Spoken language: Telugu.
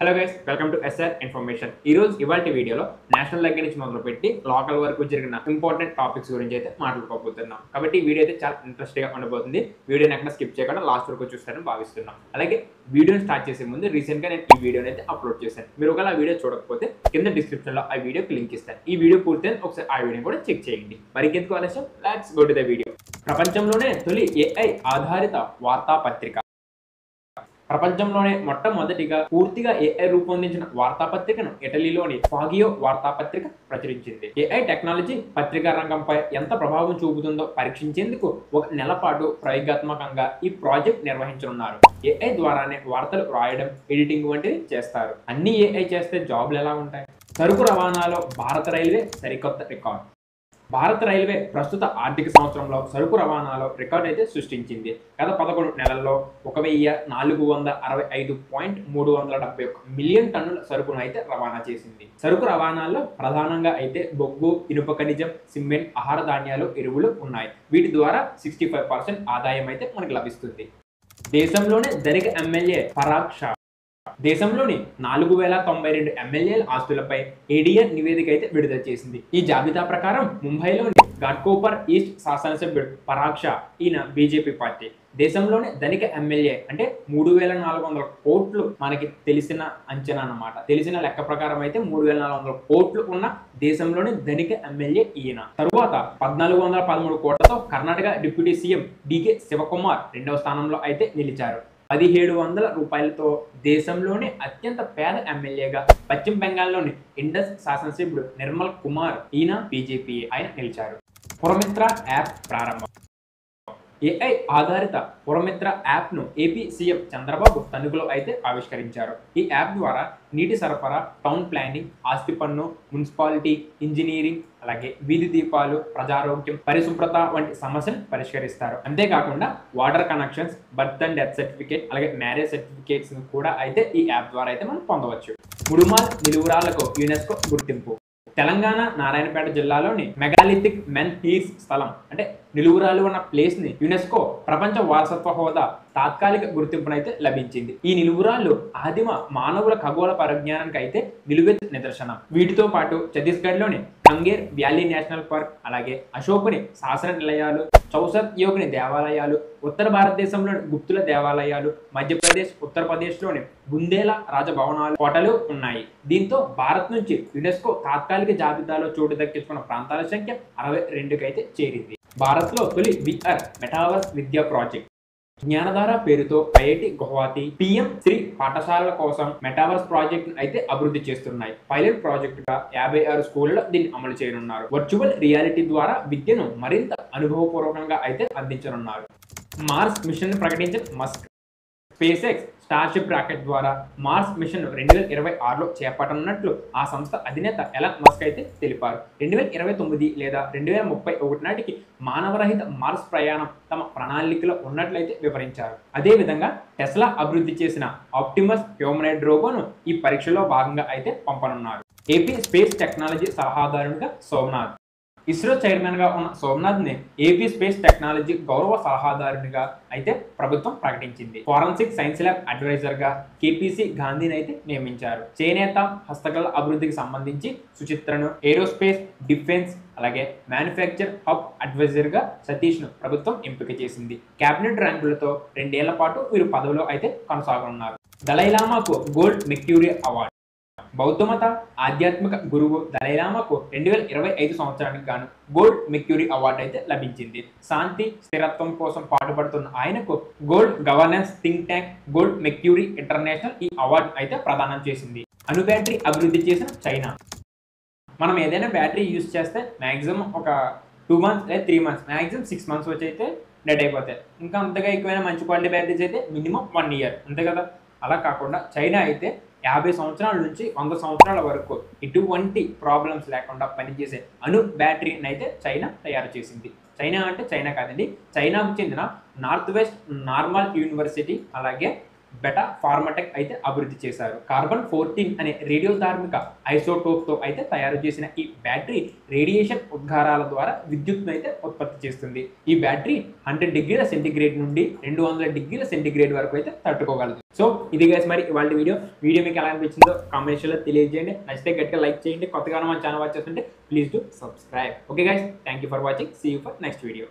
Hello guys, welcome to SR information. ఈ రోజు ఇవాల్టి వీడియోలో నేషనల్ దగ్గర నుంచి మొదలుపెట్టి లోకల్ వరకు జరిగిన ఇంపార్టెంట్ టాపిక్స్ గురించి అయితే మాట్లాడుకోబోతున్నాం. కాబట్టి ఈ వీడియో అయితే చాలా ఇంట్రెస్టింగ్ గా ఉండబోతుంది. వీడియోని ఎక్కడ స్కిప్ చేయకుండా లాస్ట్ వరకు చూస్తారని భావిస్తున్నాం. అలాగే వీడియోని స్టార్ట్ చేసే ముందు రీసెంట్ గా నేను ఈ వీడియోని అయితే అప్లోడ్ చేశాను. మీరు ఒకవేళ ఆ వీడియో చూడకపోతే కింద డిస్క్రిప్షన్ లో ఆ వీడియోకి లింక్ ఇస్తాను. ఈ వీడియో పూర్తయిన ఒకసారి ఆ వీడియో కూడా చెక్ చేయండి. మరి ఎందుకు ఆలస్యం, let's go to the video. ప్రపంచంలోనే తొలి ఏఐ ఆధారిత వార్తాపత్రిక. ప్రపంచంలోనే మొట్టమొదటిగా పూర్తిగా ఏఐ రూపొందించిన వార్తాపత్రికను ఇటలీలోని ఫాగియో వార్తాపత్రిక ప్రచురించింది. ఏఐ టెక్నాలజీ పత్రికా రంగంపై ఎంత ప్రభావం చూపుతుందో పరీక్షించేందుకు ఒక నెల పాటు ప్రయోగాత్మకంగా ఈ ప్రాజెక్ట్ నిర్వహించనున్నారు. ఏఐ ద్వారానే వార్తలు రాయడం, ఎడిటింగ్ వంటివి చేస్తారు. అన్ని ఏఐ చేస్తే జాబ్లు ఎలా ఉంటాయి? సరుకు రవాణాలో భారత రైల్వే సరికొత్త రికార్డ్. భారత రైల్వే ప్రస్తుత ఆర్థిక సంవత్సరంలో సరుకు రవాణాలో రికార్డు అయితే సృష్టించింది. గత 11 నెలల్లో 1465.371 మిలియన్ టన్నుల సరుకును అయితే రవాణా చేసింది. సరుకు రవాణాల్లో ప్రధానంగా అయితే బొగ్గు, ఇనుప ఖనిజం, సిమెంట్, ఆహార ధాన్యాలు, ఎరువులు ఉన్నాయి. వీటి ద్వారా 65% ఆదాయం అయితే మనకు లభిస్తుంది. దేశంలోనే ధనిక ఎమ్మెల్యే పరాగ్ షా. దేశంలోని 4092 ఎమ్మెల్యేల ఆస్తులపై ఏడీఆర్ నివేదిక అయితే విడుదల చేసింది. ఈ జాబితా ప్రకారం ముంబైలోని ఘాట్కోపర్ ఈస్ట్ శాసనసభ్యుడు పరాగ్ షా, ఈయన బీజేపీ పార్టీ. దేశంలోని ధనిక ఎమ్మెల్యే అంటే 3400 కోట్లు మనకి తెలిసిన అంచనా అన్నమాట. తెలిసిన లెక్క ప్రకారం అయితే 3400 కోట్లు ఉన్న దేశంలోని ధనిక ఎమ్మెల్యే ఈయన. తరువాత 1413 కోట్లతో కర్ణాటక డిప్యూటీ సీఎం డికే శివకుమార్ రెండవ స్థానంలో అయితే నిలిచారు. 1700 రూపాయలతో దేశంలోనే అత్యంత పేద ఎమ్మెల్యేగా పశ్చిమ బెంగాల్లోని ఇండస్ శాసనసభ్యుడు నిర్మల్ కుమార్, ఈయన బీజేపీ ఆయన నిలిచారు. పురమిత్ర యాప్ ప్రారంభం. ఏఐ ఆధారిత పురమిత్ర యాప్ను ఏపీ సీఎం చంద్రబాబు తణుకులో అయితే ఆవిష్కరించారు. ఈ యాప్ ద్వారా నీటి సరఫరా, టౌన్ ప్లానింగ్, ఆస్తి పన్ను, మున్సిపాలిటీ, ఇంజనీరింగ్, అలాగే వీధి దీపాలు, ప్రజారోగ్యం, పరిశుభ్రత వంటి సమస్యలు పరిష్కరిస్తారు. అంతేకాకుండా water connections, birth and death certificate, అలాగే మ్యారేజ్ సర్టిఫికేట్స్ కూడా అయితే ఈ యాప్ ద్వారా అయితే మనం పొందవచ్చు. ముడుమాల్ నిలువురాళ్లకు యునెస్కో గుర్తింపు. తెలంగాణ నారాయణపేట జిల్లాలోని మెగాలిథిక్ మెన్ హీర్స్ స్థలం అంటే నిలువురాలు ఉన్న ప్లేస్ ని యునెస్కో ప్రపంచ వారసత్వ హోదా తాత్కాలిక గుర్తింపునైతే లభించింది. ఈ నిలువురాళ్లు ఆదిమ మానవుల ఖగోళ పరిజ్ఞానానికి అయితే నిలువెత్తు నిదర్శనం. వీటితో పాటు ఛత్తీస్గఢ్ లోని కంగేర్ వ్యాలీ నేషనల్ పార్క్, అలాగే అశోకుని శాసన నిలయాలు, చౌసత్ యోగిని దేవాలయాలు, ఉత్తర భారతదేశంలోని గుప్తుల దేవాలయాలు, మధ్యప్రదేశ్, ఉత్తరప్రదేశ్లోని బుందేలా రాజభవనాలు, కోటలు ఉన్నాయి. దీంతో భారత్ నుంచి యునెస్కో తాత్కాలిక జాబితాలో చోటు దక్కించుకున్న ప్రాంతాల సంఖ్య 62కి అయితే చేరింది. భారత్లో తొలి విఆర్ మెటావర్స్ విద్యా ప్రాజెక్ట్. జ్ఞానధార పేరుతో ఐఐటి గువాహటి, పిఎం శ్రీ పాఠశాలల కోసం మెటావర్స్ ప్రాజెక్ట్ అయితే అభివృద్ధి చేస్తున్నాయి. పైలట్ ప్రాజెక్ట్ గా 56 స్కూళ్లలో దీన్ని అమలు చేయనున్నారు. వర్చువల్ రియాలిటీ ద్వారా విద్యను మరింత అనుభవపూర్వకంగా అయితే అందించనున్నారు. మార్స్ మిషన్ ప్రకటించిన Musk. Space X Starship rocket ద్వారా మార్స్ మిషన్ 2026లో చేపట్టనున్నట్లు ఆ సంస్థ అధినేత ఎలాన్ మస్క్ అయితే తెలిపారు. 2029 లేదా 2031 నాటికి మానవరహిత మార్స్ ప్రయాణం తమ ప్రణాళికలో ఉన్నట్లయితే వివరించారు. అదేవిధంగా టెస్లా అభివృద్ధి చేసిన ఆప్టిమస్ హ్యూమనాయిడ్ రోబోను ఈ పరీక్షలో భాగంగా అయితే పంపనున్నారు. ఏపీ స్పేస్ టెక్నాలజీ సలహాదారునిగా సోమనాథ్. ఇస్రో చైర్మన్ గా ఉన్న సోమనాథ్ ని ఏపీ స్పేస్ టెక్నాలజీ గౌరవ సలహాదారునిగా అయితే ప్రభుత్వం ప్రకటించింది. ఫోరెన్సిక్ సైన్స్ ల్యాబ్ అడ్వైజర్ గా కేపీసీ గాంధీని అయితే నియమించారు. చేనేత హస్తకళ అభివృద్ధికి సంబంధించి సుచిత్రను, ఏరోస్పేస్, డిఫెన్స్, అలాగే మ్యానుఫ్యాక్చర్ హబ్ అడ్వైజర్ గా సతీష్ ను ప్రభుత్వం ఎంపిక చేసింది. కేబినెట్ ర్యాంకులతో 2 ఏళ్ల పాటు వీరు పదవిలో అయితే కొనసాగనున్నారు. దలైలామాకు గోల్డ్ మెర్క్యూరీ అవార్డు. బౌద్ధమత ఆధ్యాత్మిక గురువు దలైలామాకు 2025 సంవత్సరానికి గాను గోల్డ్ మెర్క్యూరీ అవార్డు అయితే లభించింది. శాంతి, స్థిరత్వం కోసం పాటుపడుతున్న ఆయనకు gold governance think tank gold mercury international ఈ అవార్డు అయితే ప్రదానం చేసింది. అణు బ్యాటరీ అభివృద్ధి చేసిన చైనా. మనం ఏదైనా బ్యాటరీ యూజ్ చేస్తే మ్యాక్సిమం ఒక 2 months లేదా 3 months, మ్యాక్సిమం 6 months వచ్చి అయితే డెడ్ అయిపోతాయి. ఇంకా అంతగా ఎక్కువైనా మంచి క్వాలిటీ బ్యాటరీస్ అయితే మినిమం 1 year, అంతే కదా. అలా కాకుండా చైనా అయితే 50 సంవత్సరాల నుంచి 100 సంవత్సరాల వరకు ఎటువంటి ప్రాబ్లమ్స్ లేకుండా పనిచేసే అణు బ్యాటరీని అయితే చైనా తయారు చేసింది. చైనా అంటే చైనా కాదండి, చైనాకు చెందిన నార్త్ వెస్ట్ నార్మల్ యూనివర్సిటీ, అలాగే బెటా ఫార్మాటెక్ అయితే అభివృద్ధి చేశారు. కార్బన్-14 అనే రేడియోధార్మిక ఐసోటోప్తో అయితే తయారు చేసిన ఈ బ్యాటరీ రేడియేషన్ ఉద్గారాల ద్వారా విద్యుత్తును అయితే ఉత్పత్తి చేస్తుంది. ఈ బ్యాటరీ 100 డిగ్రీల సెంటీగ్రేడ్ నుండి 200 డిగ్రీల సెంటీగ్రేడ్ వరకు అయితే తట్టుకోగలదు. సో ఇది గైస్ మరి ఇవాళ వీడియో మీకు ఎలా అనిపించిందో కామెంట్స్లో తెలియజేయండి. నచ్చితే గట్టిగా లైక్ చేయండి. కొత్తగా మన ఛానల్ వాచ్ చేస్తుంటే please do subscribe. Okay guys, thank you for watching. See you for next video.